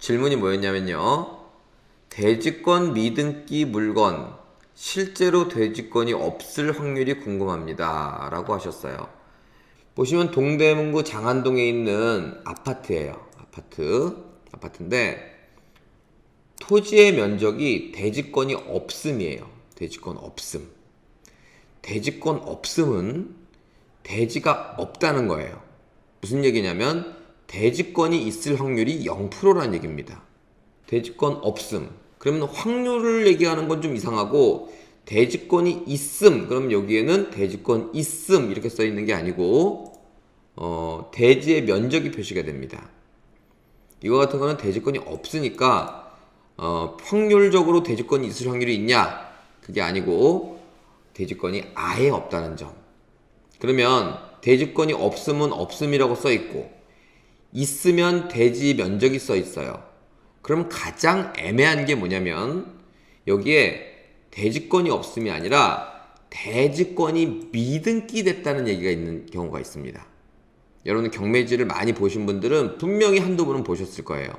질문이 뭐였냐면요. 대지권 미등기 물건 실제로 대지권이 없을 확률이 궁금합니다 라고 하셨어요. 보시면 동대문구 장안동에 있는 아파트예요. 아파트인데 토지의 면적이 대지권이 없음이에요. 대지권 없음. 대지권 없음은 대지가 없다는 거예요. 무슨 얘기냐면 대지권이 있을 확률이 0%라는 얘기입니다. 대지권 없음. 그러면 확률을 얘기하는 건 좀 이상하고 대지권이 있음. 그럼 여기에는 대지권 있음 이렇게 써 있는 게 아니고 대지의 면적이 표시가 됩니다. 이거 같은 거는 대지권이 없으니까 확률적으로 대지권이 있을 확률이 있냐? 그게 아니고 대지권이 아예 없다는 점. 그러면 대지권이 없으면 없음이라고 써 있고 있으면 대지 면적이 써 있어요. 그럼 가장 애매한 게 뭐냐면 여기에 대지권이 없음이 아니라 대지권이 미등기 됐다는 얘기가 있는 경우가 있습니다. 여러분 경매지를 많이 보신 분들은 분명히 한두 번은 보셨을 거예요.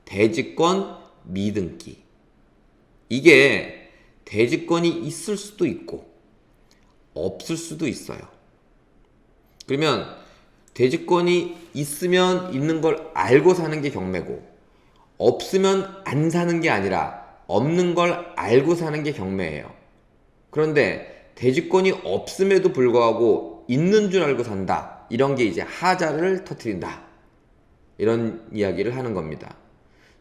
대지권 미등기. 이게 대지권이 있을 수도 있고 없을 수도 있어요. 그러면 대지권이 있으면 있는 걸 알고 사는 게 경매고 없으면 안 사는 게 아니라 없는 걸 알고 사는 게 경매예요. 그런데 대지권이 없음에도 불구하고 있는 줄 알고 산다. 이런 게 이제 하자를 터뜨린다. 이런 이야기를 하는 겁니다.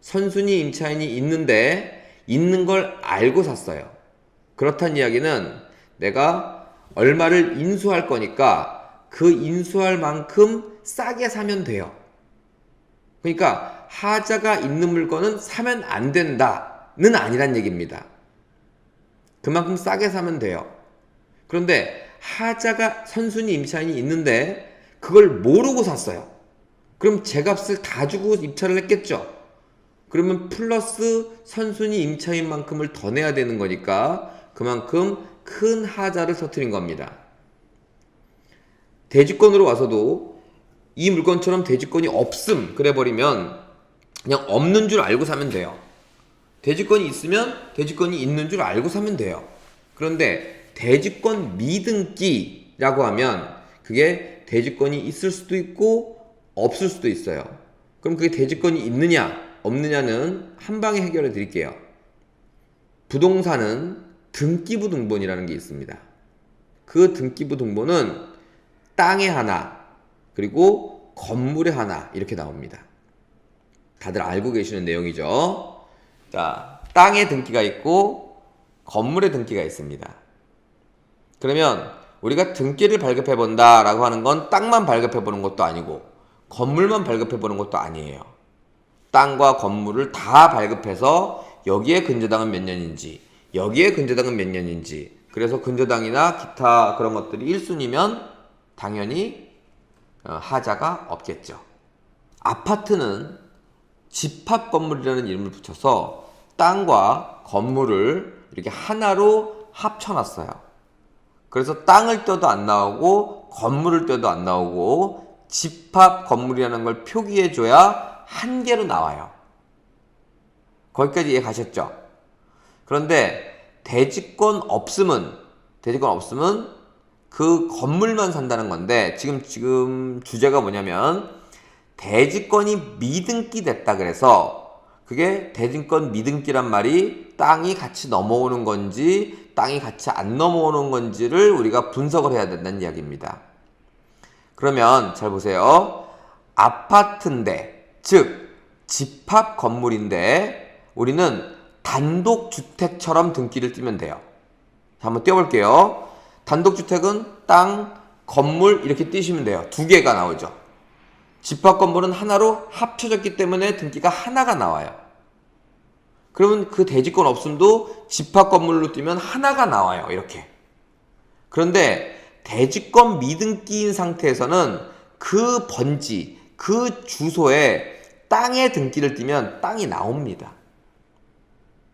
선순위 임차인이 있는데 있는 걸 알고 샀어요. 그렇다는 이야기는 내가 얼마를 인수할 거니까 그 인수할 만큼 싸게 사면 돼요. 그러니까 하자가 있는 물건은 사면 안 된다는 아니란 얘기입니다. 그만큼 싸게 사면 돼요. 그런데 하자가 선순위 임차인이 있는데 그걸 모르고 샀어요. 그럼 제값을 다 주고 입찰을 했겠죠. 그러면 플러스 선순위 임차인만큼을 더 내야 되는 거니까 그만큼 큰 하자를 터뜨린 겁니다. 대지권으로 와서도 이 물건처럼 대지권이 없음 그래버리면 그냥 없는 줄 알고 사면 돼요. 대지권이 있으면 대지권이 있는 줄 알고 사면 돼요. 그런데 대지권 미등기라고 하면 그게 대지권이 있을 수도 있고 없을 수도 있어요. 그럼 그게 대지권이 있느냐 없느냐는 한 방에 해결해 드릴게요. 부동산은 등기부 등본이라는 게 있습니다. 그 등기부 등본은 땅에 하나 그리고 건물에 하나 이렇게 나옵니다. 다들 알고 계시는 내용이죠. 자, 땅에 등기가 있고 건물에 등기가 있습니다. 그러면 우리가 등기를 발급해 본다 라고 하는 건 땅만 발급해 보는 것도 아니고 건물만 발급해 보는 것도 아니에요. 땅과 건물을 다 발급해서 여기에 근저당은 몇 년인지 여기에 근저당은 몇 년인지 그래서 근저당이나 기타 그런 것들이 1순위면 당연히 하자가 없겠죠. 아파트는 집합 건물이라는 이름을 붙여서 땅과 건물을 이렇게 하나로 합쳐놨어요. 그래서 땅을 떼도 안 나오고 건물을 떼도 안 나오고 집합 건물이라는 걸 표기해줘야 한 개로 나와요. 거기까지 이해 가셨죠? 그런데 대지권 없음은 그 건물만 산다는 건데 지금 주제가 뭐냐면 대지권이 미등기 됐다 그래서 그게 대지권 미등기란 말이 땅이 같이 넘어오는 건지 땅이 같이 안 넘어오는 건지를 우리가 분석을 해야 된다는 이야기입니다. 그러면 잘 보세요. 아파트인데 즉 집합 건물인데 우리는 단독주택처럼 등기를 띄면 돼요. 자, 한번 띄워볼게요. 단독주택은 땅, 건물 이렇게 띄시면 돼요. 두 개가 나오죠. 집합 건물은 하나로 합쳐졌기 때문에 등기가 하나가 나와요. 그러면 그 대지권 없음도 집합 건물로 띄면 하나가 나와요. 이렇게. 그런데 대지권 미등기인 상태에서는 그 번지, 그 주소에 땅에 등기를 띄면 땅이 나옵니다.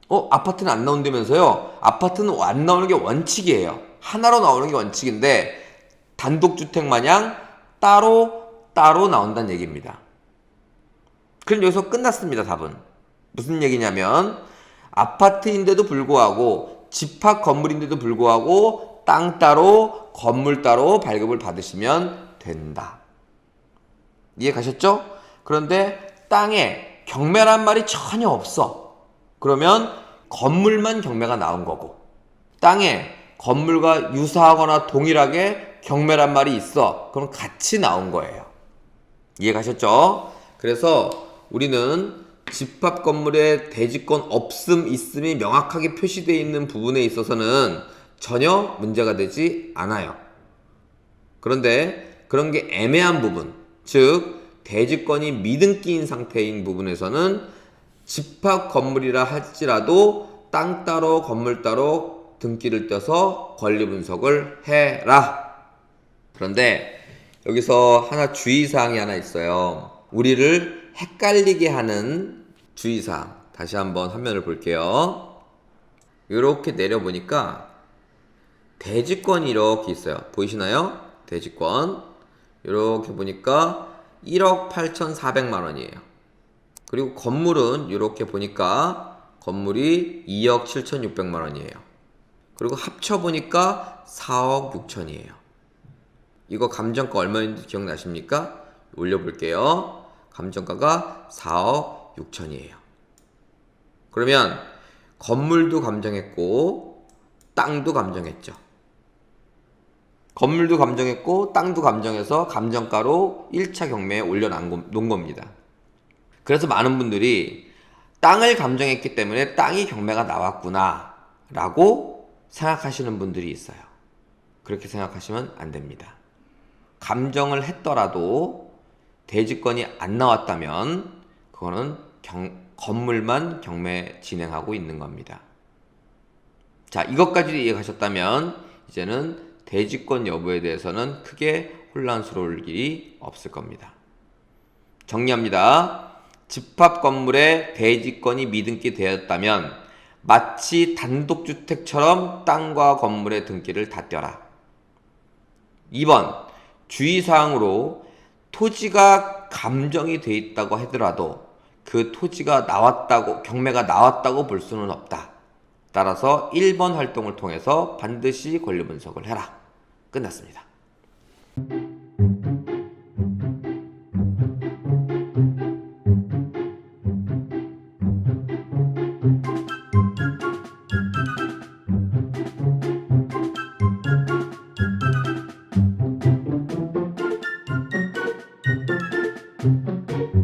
아파트는 안 나온다면서요? 아파트는 안 나오는 게 원칙이에요. 하나로 나오는 게 원칙인데 단독주택 마냥 따로 나온다는 얘기입니다. 그럼 여기서 끝났습니다. 답은. 무슨 얘기냐면 아파트인데도 불구하고 집합 건물인데도 불구하고 땅 따로 건물 따로 발급을 받으시면 된다. 이해 가셨죠? 그런데 땅에 경매란 말이 전혀 없어. 그러면 건물만 경매가 나온 거고, 땅에 건물과 유사하거나 동일하게 경매란 말이 있어. 그럼 같이 나온 거예요. 이해 가셨죠? 그래서 우리는 집합 건물에 대지권 없음 있음이 명확하게 표시되어 있는 부분에 있어서는 전혀 문제가 되지 않아요. 그런데 그런 게 애매한 부분, 즉 대지권이 미등기인 상태인 부분에서는 집합 건물이라 할지라도 땅 따로 건물 따로 등기를 떼서 권리 분석을 해라. 그런데 여기서 하나 주의사항이 하나 있어요. 우리를 헷갈리게 하는 주의사항. 다시 한번 화면을 볼게요. 이렇게 내려보니까 대지권이 이렇게 있어요. 보이시나요? 대지권. 이렇게 보니까 1억 8,400만 원이에요. 그리고 건물은 이렇게 보니까 건물이 2억 7,600만 원이에요. 그리고 합쳐보니까 4억 6천이에요. 이거 감정가 얼마인지 기억나십니까? 올려볼게요. 감정가가 4억 6천이에요. 그러면 건물도 감정했고 땅도 감정했죠. 건물도 감정했고 땅도 감정해서 감정가로 1차 경매에 올려놓은 겁니다. 그래서 많은 분들이 땅을 감정했기 때문에 땅이 경매가 나왔구나 라고 생각하시는 분들이 있어요. 그렇게 생각하시면 안 됩니다. 감정을 했더라도 대지권이 안 나왔다면 그거는 건물만 경매 진행하고 있는 겁니다. 자, 이것까지 이해가셨다면 이제는 대지권 여부에 대해서는 크게 혼란스러울 일이 없을 겁니다. 정리합니다. 집합 건물에 대지권이 미등기 되었다면 마치 단독주택처럼 땅과 건물의 등기를 다 떼라. 2번, 주의사항으로 토지가 감정이 돼 있다고 하더라도 그 토지가 나왔다고, 경매가 나왔다고 볼 수는 없다. 따라서 1번 활동을 통해서 반드시 권리 분석을 해라. 끝났습니다.